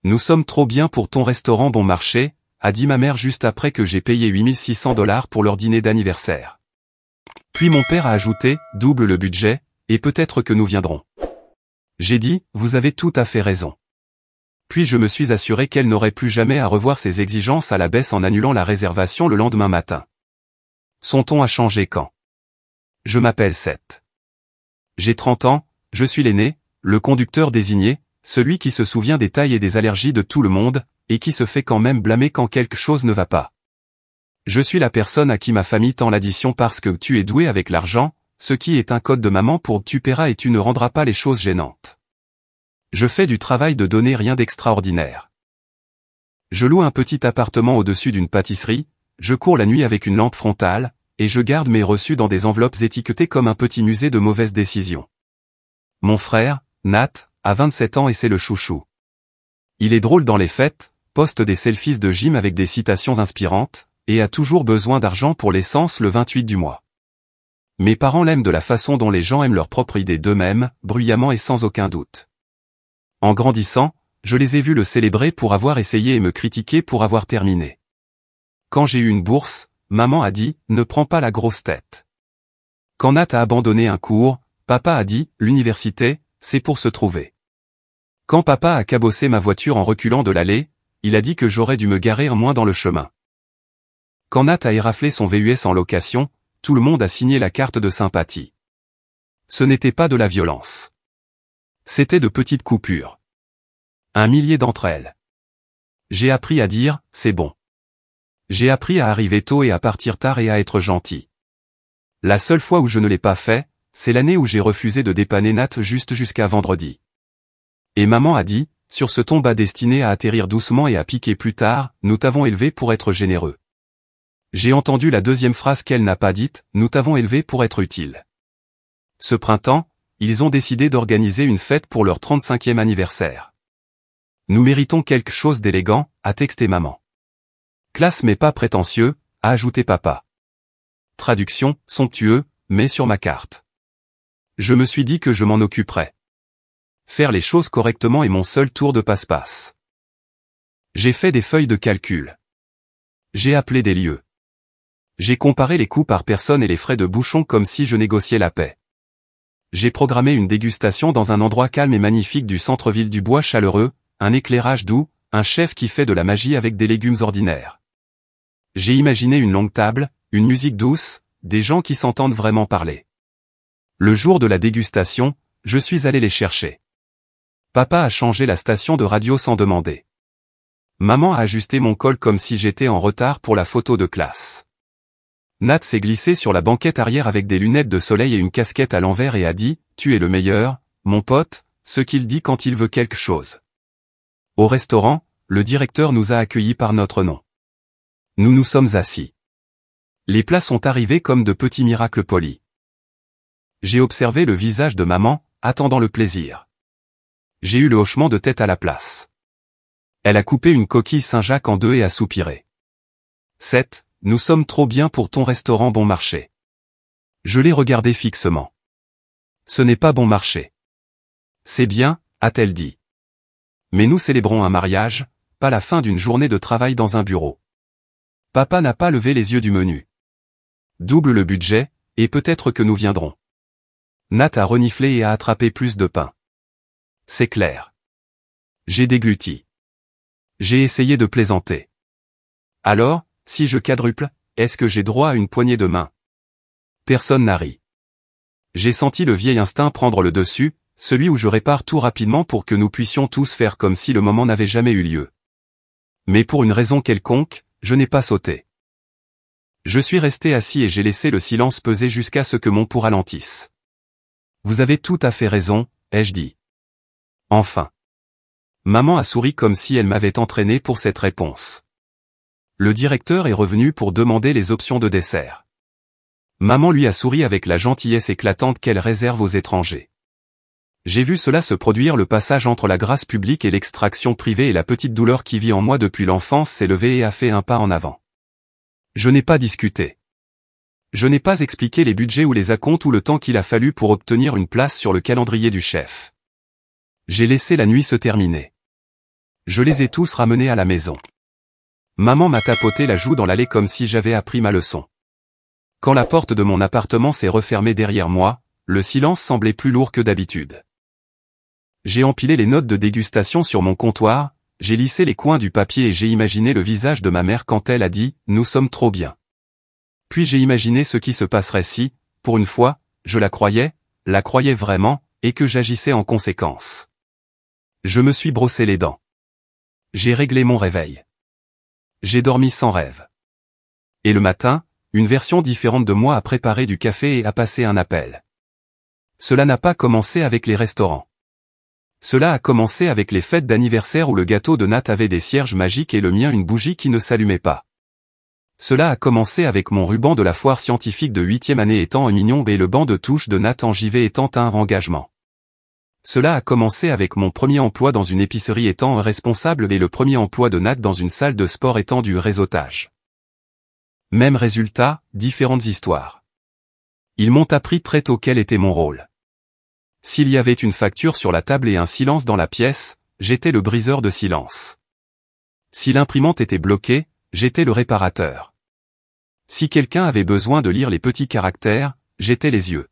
Nous sommes trop bien pour ton restaurant bon marché, a dit ma mère juste après que j'ai payé $8600 pour leur dîner d'anniversaire. Puis mon père a ajouté, double le budget, et peut-être que nous viendrons. J'ai dit, vous avez tout à fait raison. Puis je me suis assuré qu'elle n'aurait plus jamais à revoir ses exigences à la baisse en annulant la réservation le lendemain matin. Son ton a changé quand. Je m'appelle Seth. J'ai 30 ans, je suis l'aîné, le conducteur désigné, celui qui se souvient des tailles et des allergies de tout le monde, et qui se fait quand même blâmer quand quelque chose ne va pas. Je suis la personne à qui ma famille tend l'addition parce que tu es doué avec l'argent, ce qui est un code de maman pour tu paieras et tu ne rendras pas les choses gênantes. Je fais du travail de donner rien d'extraordinaire. Je loue un petit appartement au-dessus d'une pâtisserie, je cours la nuit avec une lampe frontale, et je garde mes reçus dans des enveloppes étiquetées comme un petit musée de mauvaises décisions. Mon frère, Nat, a 27 ans et c'est le chouchou. Il est drôle dans les fêtes, poste des selfies de gym avec des citations inspirantes, et a toujours besoin d'argent pour l'essence le 28 du mois. Mes parents l'aiment de la façon dont les gens aiment leur propre idée d'eux-mêmes, bruyamment et sans aucun doute. En grandissant, je les ai vus le célébrer pour avoir essayé et me critiquer pour avoir terminé. Quand j'ai eu une bourse, maman a dit, ne prends pas la grosse tête. Quand Nat a abandonné un cours, papa a dit, l'université, c'est pour se trouver. Quand papa a cabossé ma voiture en reculant de l'allée, il a dit que j'aurais dû me garer un moins dans le chemin. Quand Nat a éraflé son VUS en location, tout le monde a signé la carte de sympathie. Ce n'était pas de la violence. C'était de petites coupures. 1 millier d'entre elles. J'ai appris à dire, c'est bon. J'ai appris à arriver tôt et à partir tard et à être gentil. La seule fois où je ne l'ai pas fait, c'est l'année où j'ai refusé de dépanner Nat juste jusqu'à vendredi. Et maman a dit, sur ce ton bas destiné à atterrir doucement et à piquer plus tard, nous t'avons élevé pour être généreux. J'ai entendu la deuxième phrase qu'elle n'a pas dite, nous t'avons élevé pour être utile. Ce printemps, ils ont décidé d'organiser une fête pour leur 35e anniversaire. Nous méritons quelque chose d'élégant, a texté maman. Classe mais pas prétentieux, a ajouté papa. Traduction, somptueux, mais sur ma carte. Je me suis dit que je m'en occuperais. Faire les choses correctement est mon seul tour de passe-passe. J'ai fait des feuilles de calcul. J'ai appelé des lieux. J'ai comparé les coûts par personne et les frais de bouchon comme si je négociais la paix. J'ai programmé une dégustation dans un endroit calme et magnifique du centre-ville du Bois chaleureux, un éclairage doux, un chef qui fait de la magie avec des légumes ordinaires. J'ai imaginé une longue table, une musique douce, des gens qui s'entendent vraiment parler. Le jour de la dégustation, je suis allé les chercher. Papa a changé la station de radio sans demander. Maman a ajusté mon col comme si j'étais en retard pour la photo de classe. Nat s'est glissé sur la banquette arrière avec des lunettes de soleil et une casquette à l'envers et a dit, tu es le meilleur, mon pote, ce qu'il dit quand il veut quelque chose. Au restaurant, le directeur nous a accueillis par notre nom. Nous nous sommes assis. Les plats sont arrivés comme de petits miracles polis. J'ai observé le visage de maman, attendant le plaisir. J'ai eu le hochement de tête à la place. Elle a coupé une coquille Saint-Jacques en deux et a soupiré. 7. Nous sommes trop bien pour ton restaurant bon marché. Je l'ai regardé fixement. Ce n'est pas bon marché. C'est bien, a-t-elle dit. Mais nous célébrons un mariage, pas la fin d'une journée de travail dans un bureau. Papa n'a pas levé les yeux du menu. Double le budget, et peut-être que nous viendrons. Nat a reniflé et a attrapé plus de pain. C'est clair. J'ai dégluti. J'ai essayé de plaisanter. Alors, si je quadruple, est-ce que j'ai droit à une poignée de main? Personne n'a ri. J'ai senti le vieil instinct prendre le dessus, celui où je répare tout rapidement pour que nous puissions tous faire comme si le moment n'avait jamais eu lieu. Mais pour une raison quelconque, je n'ai pas sauté. Je suis resté assis et j'ai laissé le silence peser jusqu'à ce que mon pouls ralentisse. Vous avez tout à fait raison, ai-je dit. Enfin. Maman a souri comme si elle m'avait entraîné pour cette réponse. Le directeur est revenu pour demander les options de dessert. Maman lui a souri avec la gentillesse éclatante qu'elle réserve aux étrangers. J'ai vu cela se produire, le passage entre la grâce publique et l'extraction privée, et la petite douleur qui vit en moi depuis l'enfance s'est levée et a fait un pas en avant. Je n'ai pas discuté. Je n'ai pas expliqué les budgets ou les acomptes ou le temps qu'il a fallu pour obtenir une place sur le calendrier du chef. J'ai laissé la nuit se terminer. Je les ai tous ramenés à la maison. Maman m'a tapoté la joue dans l'allée comme si j'avais appris ma leçon. Quand la porte de mon appartement s'est refermée derrière moi, le silence semblait plus lourd que d'habitude. J'ai empilé les notes de dégustation sur mon comptoir, j'ai lissé les coins du papier et j'ai imaginé le visage de ma mère quand elle a dit « Nous sommes trop bien ». Puis j'ai imaginé ce qui se passerait si, pour une fois, je la croyais vraiment, et que j'agissais en conséquence. Je me suis brossé les dents. J'ai réglé mon réveil. J'ai dormi sans rêve. Et le matin, une version différente de moi a préparé du café et a passé un appel. Cela n'a pas commencé avec les restaurants. Cela a commencé avec les fêtes d'anniversaire où le gâteau de Nat avait des cierges magiques et le mien une bougie qui ne s'allumait pas. Cela a commencé avec mon ruban de la foire scientifique de 8e année étant un mignon et le banc de touche de Nat en JV étant un engagement. Cela a commencé avec mon premier emploi dans une épicerie étant un responsable et le premier emploi de Nat dans une salle de sport étant du réseautage. Même résultat, différentes histoires. Ils m'ont appris très tôt quel était mon rôle. S'il y avait une facture sur la table et un silence dans la pièce, j'étais le briseur de silence. Si l'imprimante était bloquée, j'étais le réparateur. Si quelqu'un avait besoin de lire les petits caractères, j'étais les yeux.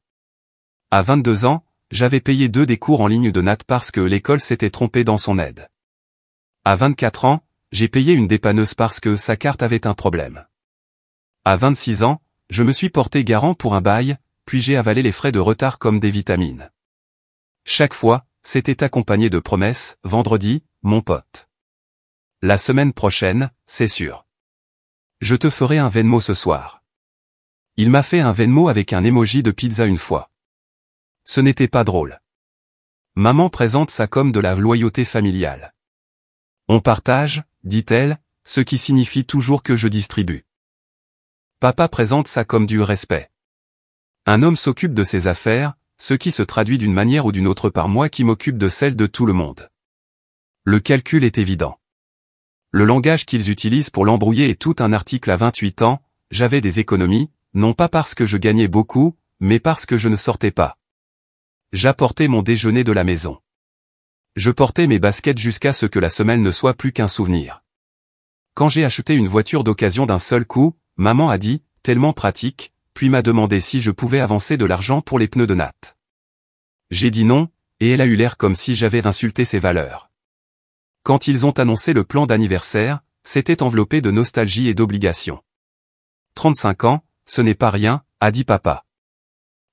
À 22 ans, j'avais payé 2 des cours en ligne de Nat parce que l'école s'était trompée dans son aide. À 24 ans, j'ai payé une dépanneuse parce que sa carte avait un problème. À 26 ans, je me suis porté garant pour un bail, puis j'ai avalé les frais de retard comme des vitamines. Chaque fois, c'était accompagné de promesses, vendredi, mon pote. La semaine prochaine, c'est sûr. Je te ferai un Venmo ce soir. Il m'a fait un Venmo avec un emoji de pizza une fois. Ce n'était pas drôle. Maman présente ça comme de la loyauté familiale. On partage, dit-elle, ce qui signifie toujours que je distribue. Papa présente ça comme du respect. Un homme s'occupe de ses affaires, ce qui se traduit d'une manière ou d'une autre par moi qui m'occupe de celle de tout le monde. Le calcul est évident. Le langage qu'ils utilisent pour l'embrouiller est tout un article à 28 ans, j'avais des économies, non pas parce que je gagnais beaucoup, mais parce que je ne sortais pas. J'apportais mon déjeuner de la maison. Je portais mes baskets jusqu'à ce que la semelle ne soit plus qu'un souvenir. Quand j'ai acheté une voiture d'occasion d'un seul coup, maman a dit, tellement pratique, puis m'a demandé si je pouvais avancer de l'argent pour les pneus de Nat. J'ai dit non, et elle a eu l'air comme si j'avais insulté ses valeurs. Quand ils ont annoncé le plan d'anniversaire, c'était enveloppé de nostalgie et d'obligation. 35 ans, ce n'est pas rien, a dit papa.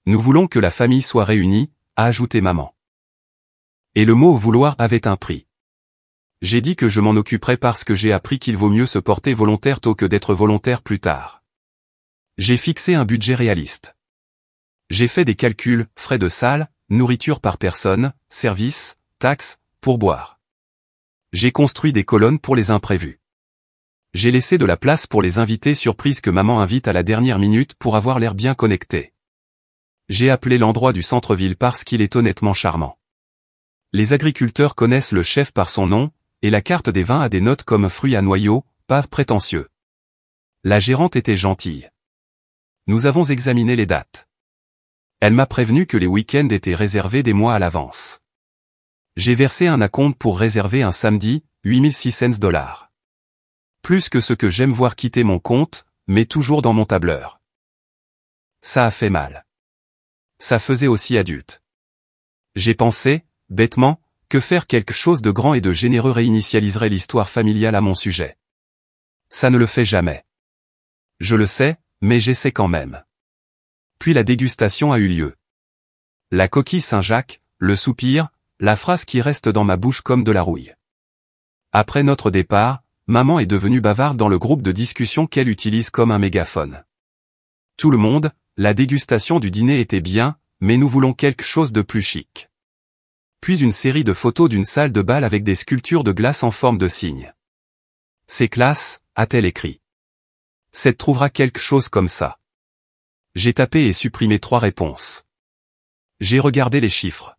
Nous voulons que la famille soit réunie, a ajouté maman. Et le mot vouloir avait un prix. J'ai dit que je m'en occuperais parce que j'ai appris qu'il vaut mieux se porter volontaire tôt que d'être volontaire plus tard. J'ai fixé un budget réaliste. J'ai fait des calculs, frais de salle, nourriture par personne, services, taxes, pourboire. J'ai construit des colonnes pour les imprévus. J'ai laissé de la place pour les invités surprises que maman invite à la dernière minute pour avoir l'air bien connecté. J'ai appelé l'endroit du centre-ville parce qu'il est honnêtement charmant. Les agriculteurs connaissent le chef par son nom, et la carte des vins a des notes comme fruits à noyaux, pas prétentieux. La gérante était gentille. Nous avons examiné les dates. Elle m'a prévenu que les week-ends étaient réservés des mois à l'avance. J'ai versé un acompte pour réserver un samedi, 8600 $. Plus que ce que j'aime voir quitter mon compte, mais toujours dans mon tableur. Ça a fait mal. Ça faisait aussi adulte. J'ai pensé, bêtement, que faire quelque chose de grand et de généreux réinitialiserait l'histoire familiale à mon sujet. Ça ne le fait jamais. Je le sais, mais j'essaie quand même. Puis la dégustation a eu lieu. La coquille Saint-Jacques, le soupir, la phrase qui reste dans ma bouche comme de la rouille. Après notre départ, maman est devenue bavarde dans le groupe de discussion qu'elle utilise comme un mégaphone. Tout le monde, la dégustation du dîner était bien, mais nous voulons quelque chose de plus chic. Puis une série de photos d'une salle de bal avec des sculptures de glace en forme de cygne. C'est classe, a-t-elle écrit. Seth trouvera quelque chose comme ça. J'ai tapé et supprimé 3 réponses. J'ai regardé les chiffres.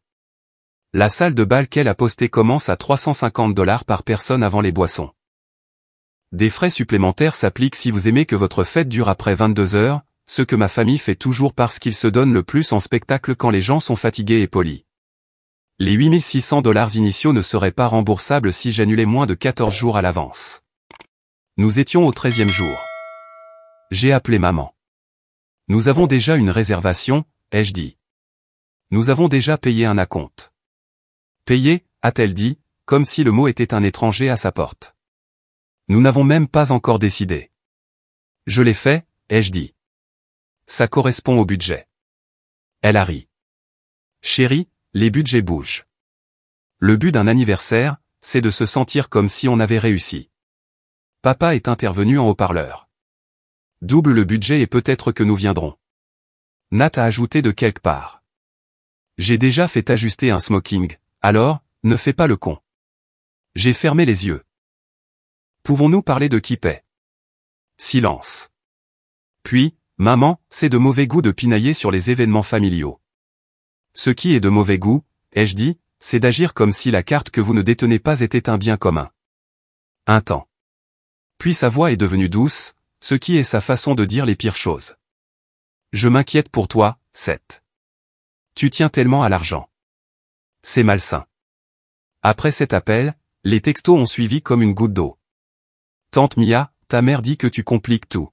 La salle de bal qu'elle a postée commence à 350 $ par personne avant les boissons. Des frais supplémentaires s'appliquent si vous aimez que votre fête dure après 22 heures, ce que ma famille fait toujours parce qu'ils se donnent le plus en spectacle quand les gens sont fatigués et polis. Les 8600 $ initiaux ne seraient pas remboursables si j'annulais moins de 14 jours à l'avance. Nous étions au 13e jour. J'ai appelé maman. Nous avons déjà une réservation, ai-je dit. Nous avons déjà payé un acompte. Payé, a-t-elle dit, comme si le mot était un étranger à sa porte. Nous n'avons même pas encore décidé. Je l'ai fait, ai-je dit. Ça correspond au budget. Elle a ri. Chérie, les budgets bougent. Le but d'un anniversaire, c'est de se sentir comme si on avait réussi. Papa est intervenu en haut-parleur. Double le budget et peut-être que nous viendrons. Nat a ajouté de quelque part. J'ai déjà fait ajuster un smoking, alors, ne fais pas le con. J'ai fermé les yeux. Pouvons-nous parler de qui paie? Silence. Puis, maman, c'est de mauvais goût de pinailler sur les événements familiaux. Ce qui est de mauvais goût, ai-je dit, c'est d'agir comme si la carte que vous ne détenez pas était un bien commun. Un temps. Puis sa voix est devenue douce, ce qui est sa façon de dire les pires choses. Je m'inquiète pour toi, Seth. Tu tiens tellement à l'argent. C'est malsain. Après cet appel, les textos ont suivi comme une goutte d'eau. Tante Mia, ta mère dit que tu compliques tout.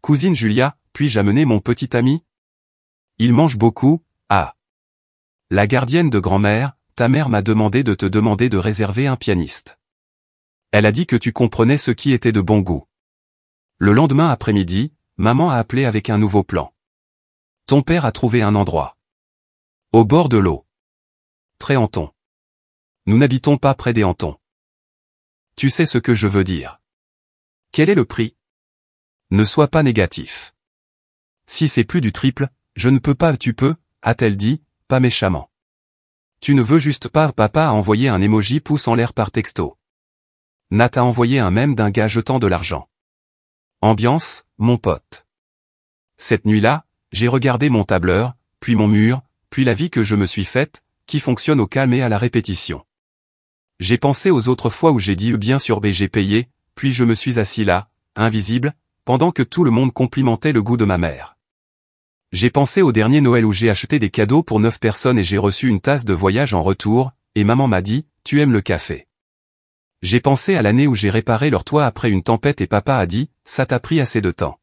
Cousine Julia, puis-je amener mon petit ami? Il mange beaucoup, ah. La gardienne de grand-mère, ta mère m'a demandé de te demander de réserver un pianiste. Elle a dit que tu comprenais ce qui était de bon goût. Le lendemain après-midi, maman a appelé avec un nouveau plan. Ton père a trouvé un endroit. Au bord de l'eau. Près Anton. Nous n'habitons pas près des Antons. Tu sais ce que je veux dire. Quel est le prix? Ne sois pas négatif. Si c'est plus du triple, je ne peux pas, tu peux, a-t-elle dit, pas méchamment. Tu ne veux juste pas, papa a envoyé un emoji pouce en l'air par texto. Nat a envoyé un mème d'un gars jetant de l'argent. Ambiance, mon pote. Cette nuit-là, j'ai regardé mon tableur, puis mon mur, puis la vie que je me suis faite, qui fonctionne au calme et à la répétition. J'ai pensé aux autres fois où j'ai dit bien sûr B j'ai payé, puis je me suis assis là, invisible, pendant que tout le monde complimentait le goût de ma mère. J'ai pensé au dernier Noël où j'ai acheté des cadeaux pour 9 personnes et j'ai reçu une tasse de voyage en retour, et maman m'a dit, tu aimes le café. J'ai pensé à l'année où j'ai réparé leur toit après une tempête et papa a dit, ça t'a pris assez de temps.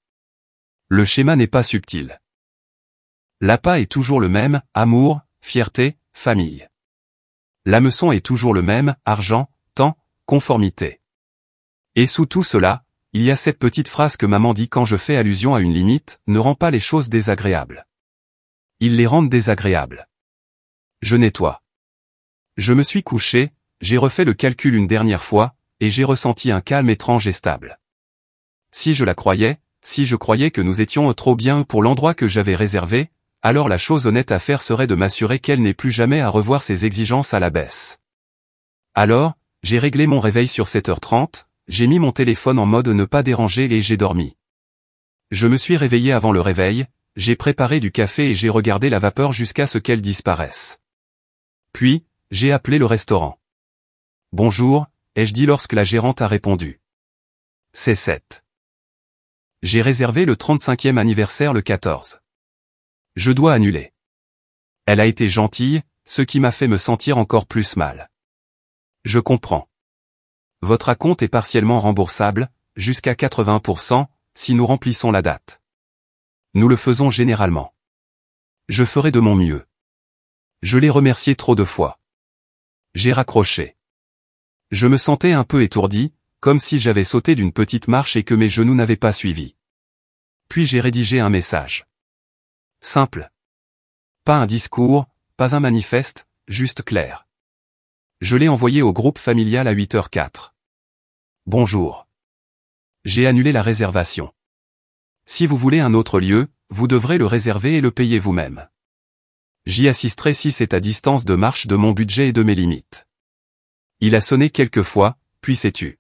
Le schéma n'est pas subtil. L'appât est toujours le même, amour, fierté, famille. L'hameçon est toujours le même, argent, temps, conformité. Et sous tout cela, il y a cette petite phrase que maman dit quand je fais allusion à une limite, ne rend pas les choses désagréables. Ils les rendent désagréables. Je nettoie. Je me suis couché, j'ai refait le calcul une dernière fois, et j'ai ressenti un calme étrange et stable. Si je croyais que nous étions trop bien pour l'endroit que j'avais réservé, alors la chose honnête à faire serait de m'assurer qu'elle n'ait plus jamais à revoir ses exigences à la baisse. Alors, j'ai réglé mon réveil sur 7h30, j'ai mis mon téléphone en mode ne pas déranger et j'ai dormi. Je me suis réveillé avant le réveil, j'ai préparé du café et j'ai regardé la vapeur jusqu'à ce qu'elle disparaisse. Puis, j'ai appelé le restaurant. Bonjour, ai-je dit lorsque la gérante a répondu. C'est Seth. J'ai réservé le 35e anniversaire le 14. Je dois annuler. Elle a été gentille, ce qui m'a fait me sentir encore plus mal. Je comprends. Votre acompte est partiellement remboursable, jusqu'à 80%, si nous remplissons la date. Nous le faisons généralement. Je ferai de mon mieux. Je l'ai remercié trop de fois. J'ai raccroché. Je me sentais un peu étourdi, comme si j'avais sauté d'une petite marche et que mes genoux n'avaient pas suivi. Puis j'ai rédigé un message. Simple. Pas un discours, pas un manifeste, juste clair. Je l'ai envoyé au groupe familial à 8h04. Bonjour. J'ai annulé la réservation. Si vous voulez un autre lieu, vous devrez le réserver et le payer vous-même. J'y assisterai si c'est à distance de marche de mon budget et de mes limites. Il a sonné quelques fois, puis s'est tu.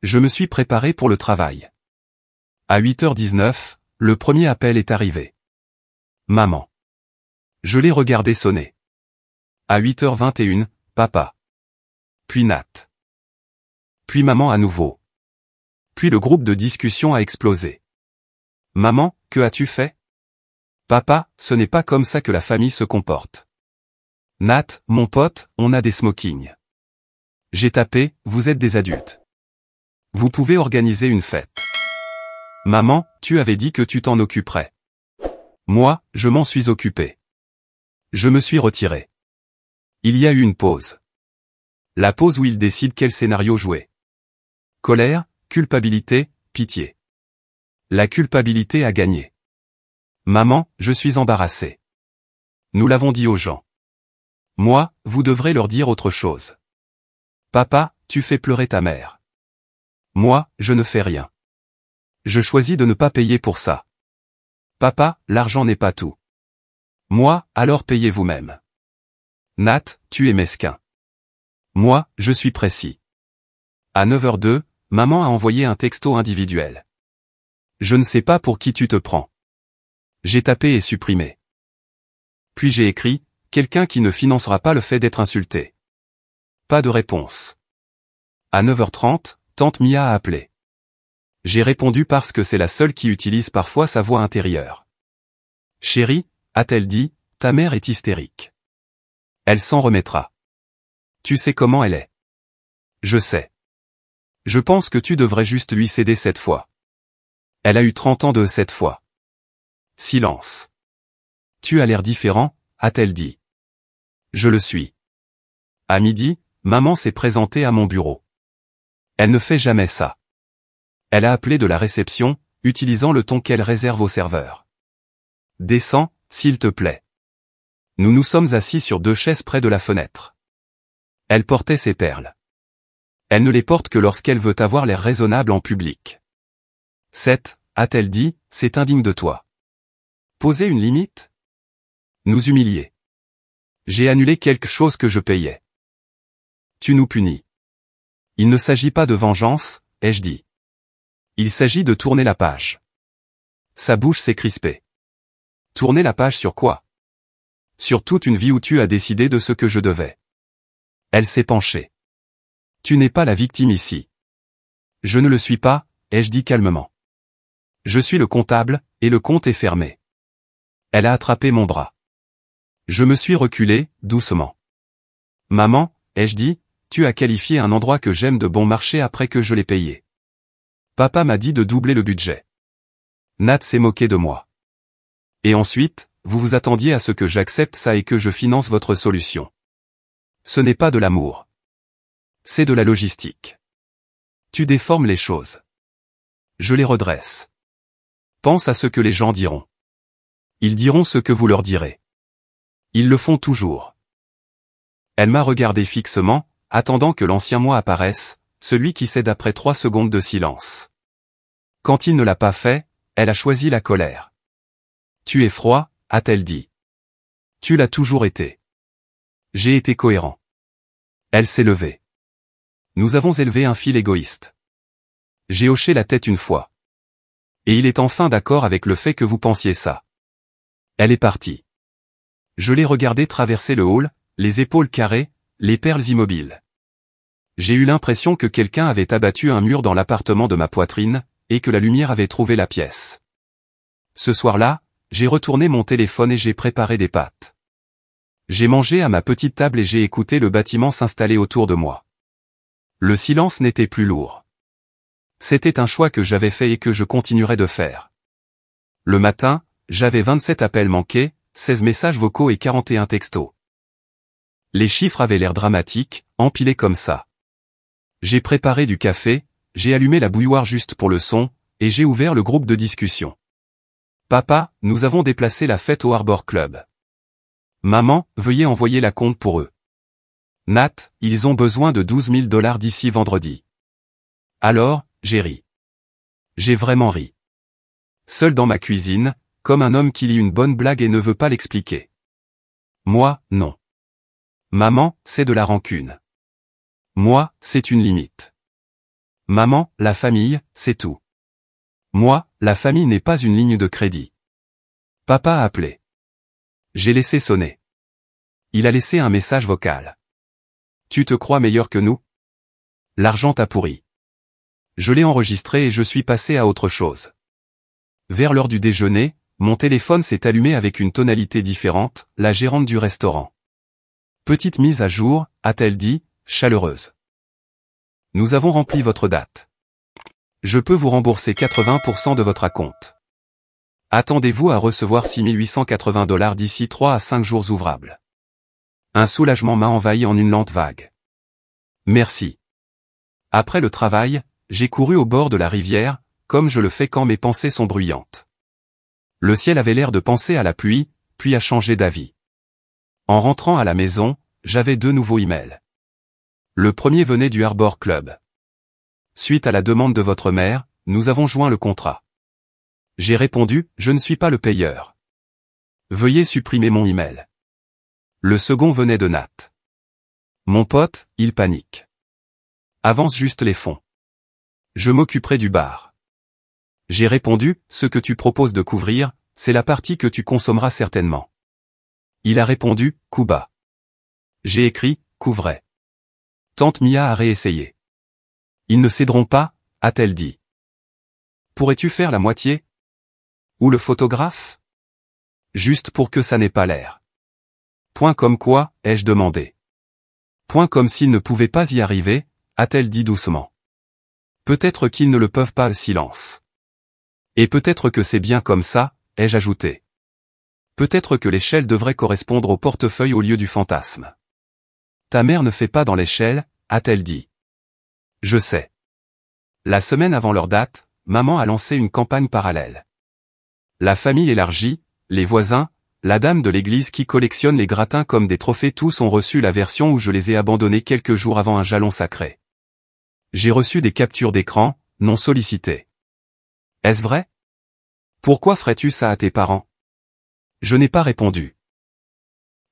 Je me suis préparé pour le travail. À 8h19, le premier appel est arrivé. Maman. Je l'ai regardé sonner. À 8h21, papa. Puis Nat. Puis maman à nouveau. Puis le groupe de discussion a explosé. Maman, que as-tu fait? Papa, ce n'est pas comme ça que la famille se comporte. Nat, mon pote, on a des smokings. J'ai tapé, vous êtes des adultes. Vous pouvez organiser une fête. Maman, tu avais dit que tu t'en occuperais. Moi, je m'en suis occupé. Je me suis retiré. Il y a eu une pause. La pause où il décide quel scénario jouer. Colère, culpabilité, pitié. La culpabilité a gagné. Maman, je suis embarrassé. Nous l'avons dit aux gens. Moi, vous devrez leur dire autre chose. Papa, tu fais pleurer ta mère. Moi, je ne fais rien. Je choisis de ne pas payer pour ça. Papa, l'argent n'est pas tout. Moi, alors payez vous-même. Nat, tu es mesquin. Moi, je suis précis. À 9h02, maman a envoyé un texto individuel. Je ne sais pas pour qui tu te prends. J'ai tapé et supprimé. Puis j'ai écrit, quelqu'un qui ne financera pas le fait d'être insulté. Pas de réponse. À 9h30, tante Mia a appelé. J'ai répondu parce que c'est la seule qui utilise parfois sa voix intérieure. Chérie, a-t-elle dit, ta mère est hystérique. Elle s'en remettra. Tu sais comment elle est. Je sais. Je pense que tu devrais juste lui céder cette fois. Elle a eu 30 ans de cette fois. Silence. Tu as l'air différent, a-t-elle dit. Je le suis. À midi, maman s'est présentée à mon bureau. Elle ne fait jamais ça. Elle a appelé de la réception, utilisant le ton qu'elle réserve aux serveurs. Descends, s'il te plaît. Nous nous sommes assis sur 2 chaises près de la fenêtre. Elle portait ses perles. Elle ne les porte que lorsqu'elle veut avoir l'air raisonnable en public. 7, a-t-elle dit, c'est indigne de toi. Poser une limite? Nous humilier. J'ai annulé quelque chose que je payais. Tu nous punis. Il ne s'agit pas de vengeance, ai-je dit. Il s'agit de tourner la page. Sa bouche s'est crispée. Tourner la page sur quoi? Sur toute une vie où tu as décidé de ce que je devais. Elle s'est penchée. Tu n'es pas la victime ici. Je ne le suis pas, ai-je dit calmement. Je suis le comptable, et le compte est fermé. Elle a attrapé mon bras. Je me suis reculé, doucement. Maman, ai-je dit, tu as qualifié un endroit que j'aime de bon marché après que je l'ai payé. Papa m'a dit de doubler le budget. Nat s'est moqué de moi. Et ensuite, vous vous attendiez à ce que j'accepte ça et que je finance votre solution. Ce n'est pas de l'amour. C'est de la logistique. Tu déformes les choses. Je les redresse. Pense à ce que les gens diront. Ils diront ce que vous leur direz. Ils le font toujours. Elle m'a regardé fixement, attendant que l'ancien moi apparaisse, celui qui cède après 3 secondes de silence. Quand il ne l'a pas fait, elle a choisi la colère. Tu es froid, a-t-elle dit. Tu l'as toujours été. J'ai été cohérent. Elle s'est levée. Nous avons élevé un fil égoïste. J'ai hoché la tête une fois. Et il est enfin d'accord avec le fait que vous pensiez ça. Elle est partie. Je l'ai regardé traverser le hall, les épaules carrées, les perles immobiles. J'ai eu l'impression que quelqu'un avait abattu un mur dans l'appartement de ma poitrine, et que la lumière avait trouvé la pièce. Ce soir-là, j'ai retourné mon téléphone et j'ai préparé des pâtes. J'ai mangé à ma petite table et j'ai écouté le bâtiment s'installer autour de moi. Le silence n'était plus lourd. C'était un choix que j'avais fait et que je continuerais de faire. Le matin, j'avais 27 appels manqués, 16 messages vocaux et 41 textos. Les chiffres avaient l'air dramatiques, empilés comme ça. J'ai préparé du café, j'ai allumé la bouilloire juste pour le son, et j'ai ouvert le groupe de discussion. Papa, nous avons déplacé la fête au Harbor Club. Maman, veuillez envoyer la compte pour eux. Nat, ils ont besoin de $12 000 d'ici vendredi. Alors, j'ai ri. J'ai vraiment ri. Seul dans ma cuisine, comme un homme qui lit une bonne blague et ne veut pas l'expliquer. Moi, non. Maman, c'est de la rancune. Moi, c'est une limite. Maman, la famille, c'est tout. Moi, la famille n'est pas une ligne de crédit. Papa a appelé. J'ai laissé sonner. Il a laissé un message vocal. Tu te crois meilleur que nous? L'argent t'a pourri. Je l'ai enregistré et je suis passé à autre chose. Vers l'heure du déjeuner, mon téléphone s'est allumé avec une tonalité différente, la gérante du restaurant. Petite mise à jour, a-t-elle dit, chaleureuse. Nous avons rempli votre date. Je peux vous rembourser 80% de votre acompte. Attendez-vous à recevoir 6 880 $ d'ici 3 à 5 jours ouvrables. Un soulagement m'a envahi en une lente vague. Merci. Après le travail, j'ai couru au bord de la rivière, comme je le fais quand mes pensées sont bruyantes. Le ciel avait l'air de penser à la pluie, puis a changé d'avis. En rentrant à la maison, j'avais 2 nouveaux emails. Le premier venait du Harbor Club. Suite à la demande de votre mère, nous avons joint le contrat. J'ai répondu, je ne suis pas le payeur. Veuillez supprimer mon email. Le second venait de Nat. Mon pote, il panique. Avance juste les fonds. Je m'occuperai du bar. J'ai répondu, ce que tu proposes de couvrir, c'est la partie que tu consommeras certainement. Il a répondu, coup bas. J'ai écrit, couvrait. Tante Mia a réessayé. Ils ne céderont pas, a-t-elle dit. Pourrais-tu faire la moitié? Ou le photographe? Juste pour que ça n'ait pas l'air. Point comme quoi, ai-je demandé. Point comme s'ils ne pouvaient pas y arriver, a-t-elle dit doucement. Peut-être qu'ils ne le peuvent pas, silence. Et peut-être que c'est bien comme ça, ai-je ajouté. Peut-être que l'échelle devrait correspondre au portefeuille au lieu du fantasme. Ta mère ne fait pas dans l'échelle, a-t-elle dit. Je sais. La semaine avant leur date, maman a lancé une campagne parallèle. La famille élargie, les voisins, la dame de l'église qui collectionne les gratins comme des trophées, tous ont reçu la version où je les ai abandonnés quelques jours avant un jalon sacré. J'ai reçu des captures d'écran, non sollicitées. Est-ce vrai? Pourquoi ferais-tu ça à tes parents? Je n'ai pas répondu.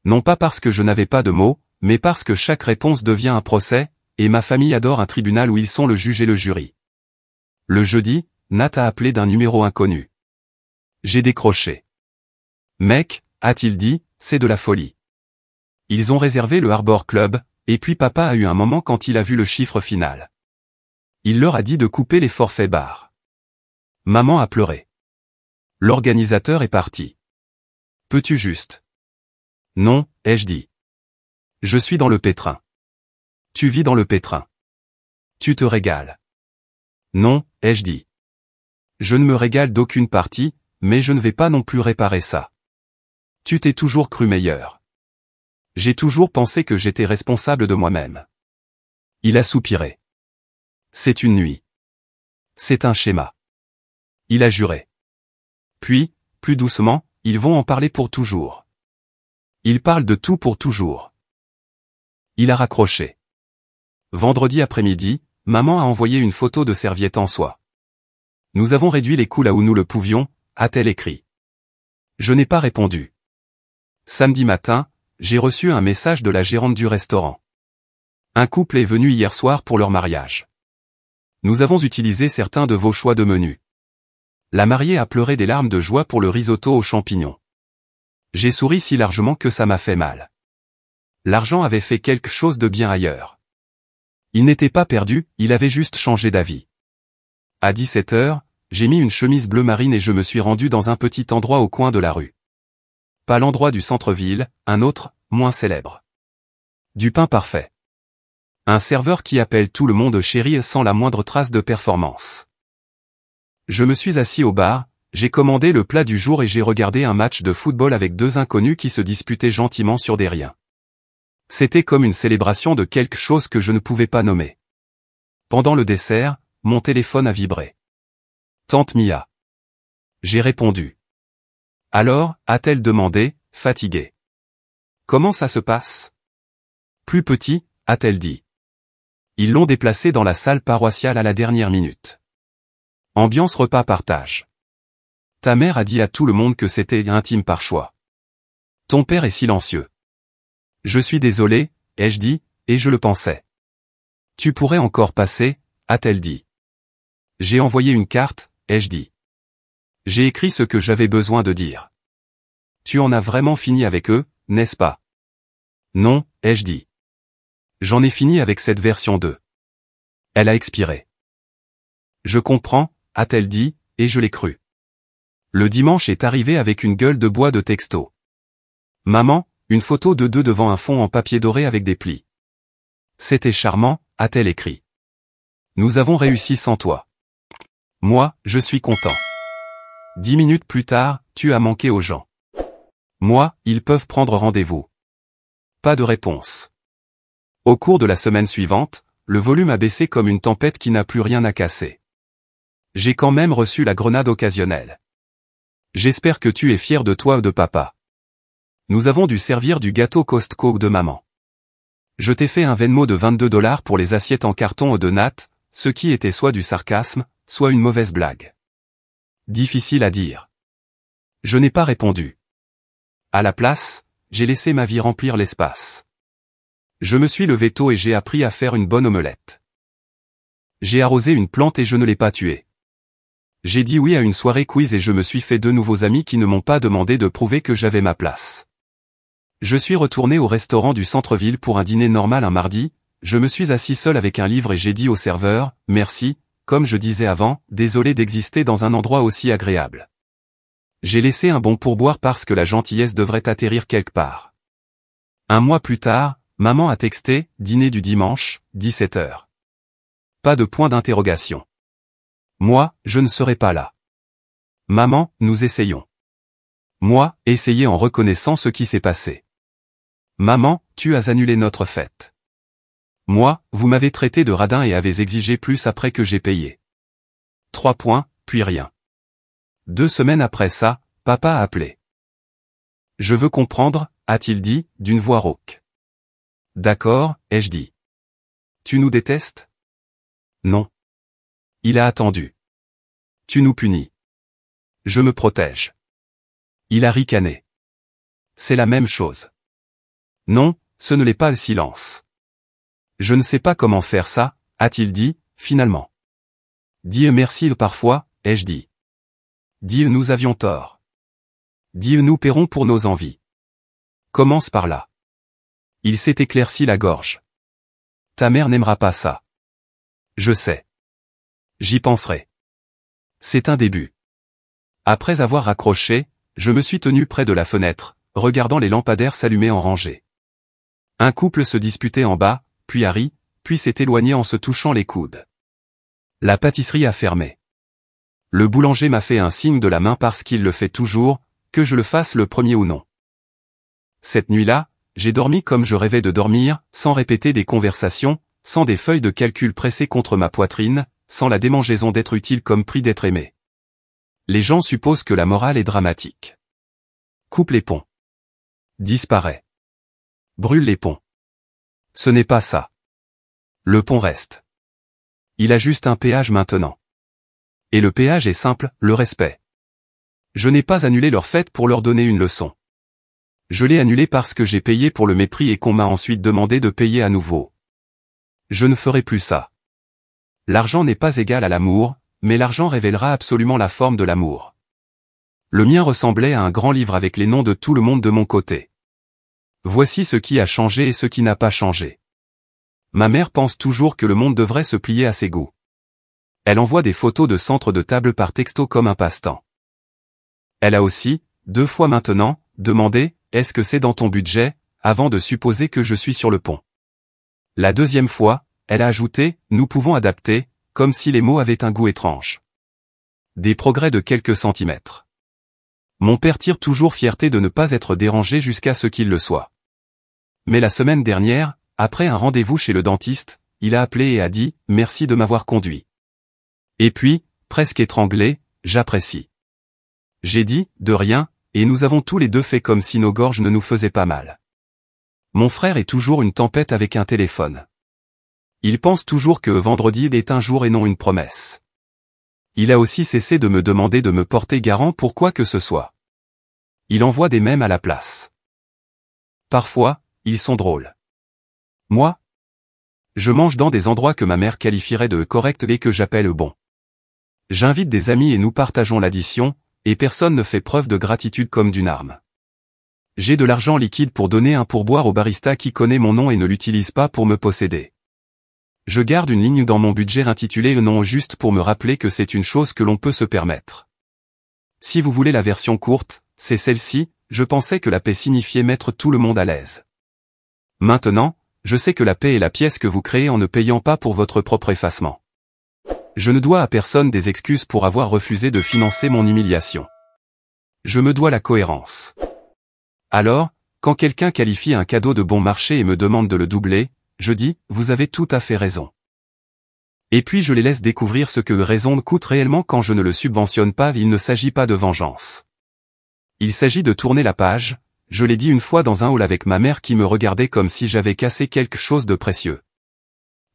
Non pas parce que je n'avais pas de mots, mais parce que chaque réponse devient un procès, et ma famille adore un tribunal où ils sont le juge et le jury. Le jeudi, Nat a appelé d'un numéro inconnu. J'ai décroché. Mec, a-t-il dit, c'est de la folie. Ils ont réservé le Harbor Club, et puis papa a eu un moment quand il a vu le chiffre final. Il leur a dit de couper les forfaits bar. Maman a pleuré. L'organisateur est parti. Peux-tu juste? Non, ai-je dit. Je suis dans le pétrin. Tu vis dans le pétrin. Tu te régales. Non, ai-je dit. Je ne me régale d'aucune partie, mais je ne vais pas non plus réparer ça. Tu t'es toujours cru meilleur. J'ai toujours pensé que j'étais responsable de moi-même. Il a soupiré. C'est une nuit. C'est un schéma. Il a juré. Puis, plus doucement, ils vont en parler pour toujours. Ils parlent de tout pour toujours. Il a raccroché. Vendredi après-midi, maman a envoyé une photo de serviette en soie. Nous avons réduit les coûts là où nous le pouvions, a-t-elle écrit. Je n'ai pas répondu. Samedi matin, j'ai reçu un message de la gérante du restaurant. Un couple est venu hier soir pour leur mariage. Nous avons utilisé certains de vos choix de menus. La mariée a pleuré des larmes de joie pour le risotto aux champignons. J'ai souri si largement que ça m'a fait mal. L'argent avait fait quelque chose de bien ailleurs. Il n'était pas perdu, il avait juste changé d'avis. À 17 h, j'ai mis une chemise bleu marine et je me suis rendu dans un petit endroit au coin de la rue. Pas l'endroit du centre-ville, un autre, moins célèbre. Du pain parfait. Un serveur qui appelle tout le monde chéri sans la moindre trace de performance. Je me suis assis au bar, j'ai commandé le plat du jour et j'ai regardé un match de football avec 2 inconnus qui se disputaient gentiment sur des riens. C'était comme une célébration de quelque chose que je ne pouvais pas nommer. Pendant le dessert, mon téléphone a vibré. Tante Mia. J'ai répondu. Alors, a-t-elle demandé, fatiguée. Comment ça se passe? Plus petit, a-t-elle dit. Ils l'ont déplacé dans la salle paroissiale à la dernière minute. Ambiance repas partage. Ta mère a dit à tout le monde que c'était intime par choix. Ton père est silencieux. Je suis désolé, ai-je dit, et je le pensais. Tu pourrais encore passer, a-t-elle dit. J'ai envoyé une carte, ai-je dit. J'ai écrit ce que j'avais besoin de dire. Tu en as vraiment fini avec eux, n'est-ce pas? Non, ai-je dit. J'en ai fini avec cette version 2. Elle a expiré. Je comprends, a-t-elle dit, et je l'ai cru. Le dimanche est arrivé avec une gueule de bois de texto. Maman, une photo de deux devant un fond en papier doré avec des plis. C'était charmant, a-t-elle écrit. Nous avons réussi sans toi. Moi, je suis content. 10 minutes plus tard, tu as manqué aux gens. Moi, ils peuvent prendre rendez-vous. Pas de réponse. Au cours de la semaine suivante, le volume a baissé comme une tempête qui n'a plus rien à casser. J'ai quand même reçu la grenade occasionnelle. J'espère que tu es fier de toi ou de papa. Nous avons dû servir du gâteau Costco de maman. Je t'ai fait un Venmo de 22 $ pour les assiettes en carton ou de natte, ce qui était soit du sarcasme, soit une mauvaise blague. Difficile à dire. Je n'ai pas répondu. À la place, j'ai laissé ma vie remplir l'espace. Je me suis levé tôt et j'ai appris à faire une bonne omelette. J'ai arrosé une plante et je ne l'ai pas tuée. J'ai dit oui à une soirée quiz et je me suis fait 2 nouveaux amis qui ne m'ont pas demandé de prouver que j'avais ma place. Je suis retourné au restaurant du centre-ville pour un dîner normal un mardi, je me suis assis seul avec un livre et j'ai dit au serveur, merci, comme je disais avant, désolé d'exister dans un endroit aussi agréable. J'ai laissé un bon pourboire parce que la gentillesse devrait atterrir quelque part. Un mois plus tard, maman a texté, dîner du dimanche, 17 h. Pas de point d'interrogation. Moi, je ne serai pas là. Maman, nous essayons. Moi, essayez en reconnaissant ce qui s'est passé. Maman, tu as annulé notre fête. Moi, vous m'avez traité de radin et avez exigé plus après que j'ai payé. 3 points, puis rien. 2 semaines après ça, papa a appelé. Je veux comprendre, a-t-il dit, d'une voix rauque. D'accord, ai-je dit. Tu nous détestes? Non. Il a attendu. Tu nous punis. Je me protège. Il a ricané. C'est la même chose. Non, ce ne l'est pas le silence. Je ne sais pas comment faire ça, a-t-il dit, finalement. Dis merci parfois, ai-je dit. Dis nous avions tort. Dis nous paierons pour nos envies. Commence par là. Il s'est éclairci la gorge. Ta mère n'aimera pas ça. Je sais. J'y penserai. C'est un début. Après avoir raccroché, je me suis tenu près de la fenêtre, regardant les lampadaires s'allumer en rangée. Un couple se disputait en bas, puis a ri, puis s'est éloigné en se touchant les coudes. La pâtisserie a fermé. Le boulanger m'a fait un signe de la main parce qu'il le fait toujours, que je le fasse le premier ou non. Cette nuit-là, j'ai dormi comme je rêvais de dormir, sans répéter des conversations, sans des feuilles de calcul pressées contre ma poitrine, sans la démangeaison d'être utile comme prix d'être aimé. Les gens supposent que la morale est dramatique. Coupe les ponts. Disparaît. Brûle les ponts. Ce n'est pas ça. Le pont reste. Il a juste un péage maintenant. Et le péage est simple, le respect. Je n'ai pas annulé leur fête pour leur donner une leçon. Je l'ai annulé parce que j'ai payé pour le mépris et qu'on m'a ensuite demandé de payer à nouveau. Je ne ferai plus ça. L'argent n'est pas égal à l'amour, mais l'argent révélera absolument la forme de l'amour. Le mien ressemblait à un grand livre avec les noms de tout le monde de mon côté. Voici ce qui a changé et ce qui n'a pas changé. Ma mère pense toujours que le monde devrait se plier à ses goûts. Elle envoie des photos de centre de table par texto comme un passe-temps. Elle a aussi, 2 fois maintenant, demandé « Est-ce que c'est dans ton budget ?» avant de supposer que je suis sur le pont. La 2e fois, elle a ajouté « Nous pouvons adapter », comme si les mots avaient un goût étrange. Des progrès de quelques centimètres. Mon père tire toujours fierté de ne pas être dérangé jusqu'à ce qu'il le soit. Mais la semaine dernière, après un rendez-vous chez le dentiste, il a appelé et a dit « Merci de m'avoir conduit ». Et puis, presque étranglé, « J'apprécie ». J'ai dit « De rien », et nous avons tous les deux fait comme si nos gorges ne nous faisaient pas mal. Mon frère est toujours une tempête avec un téléphone. Il pense toujours que vendredi est un jour et non une promesse. Il a aussi cessé de me demander de me porter garant pour quoi que ce soit. Il envoie des mèmes à la place. Parfois, ils sont drôles. Moi, je mange dans des endroits que ma mère qualifierait de corrects et que j'appelle bons. J'invite des amis et nous partageons l'addition, et personne ne fait preuve de gratitude comme d'une arme. J'ai de l'argent liquide pour donner un pourboire au barista qui connaît mon nom et ne l'utilise pas pour me posséder. Je garde une ligne dans mon budget intitulée « Non » juste pour me rappeler que c'est une chose que l'on peut se permettre. Si vous voulez la version courte, c'est celle-ci, je pensais que la paix signifiait mettre tout le monde à l'aise. Maintenant, je sais que la paix est la pièce que vous créez en ne payant pas pour votre propre effacement. Je ne dois à personne des excuses pour avoir refusé de financer mon humiliation. Je me dois la cohérence. Alors, quand quelqu'un qualifie un cadeau de bon marché et me demande de le doubler, je dis, vous avez tout à fait raison. Et puis je les laisse découvrir ce que raison coûte réellement quand je ne le subventionne pas. Il ne s'agit pas de vengeance. Il s'agit de tourner la page, je l'ai dit une fois dans un hall avec ma mère qui me regardait comme si j'avais cassé quelque chose de précieux.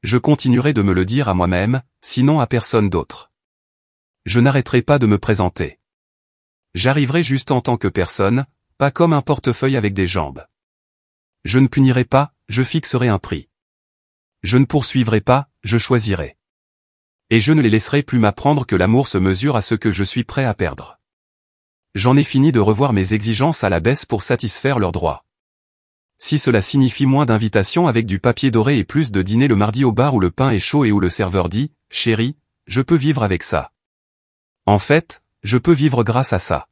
Je continuerai de me le dire à moi-même, sinon à personne d'autre. Je n'arrêterai pas de me présenter. J'arriverai juste en tant que personne, pas comme un portefeuille avec des jambes. Je ne punirai pas, je fixerai un prix. Je ne poursuivrai pas, je choisirai. Et je ne les laisserai plus m'apprendre que l'amour se mesure à ce que je suis prêt à perdre. J'en ai fini de revoir mes exigences à la baisse pour satisfaire leurs droits. Si cela signifie moins d'invitations avec du papier doré et plus de dîner le mardi au bar où le pain est chaud et où le serveur dit « Chérie, je peux vivre avec ça. En fait, je peux vivre grâce à ça. »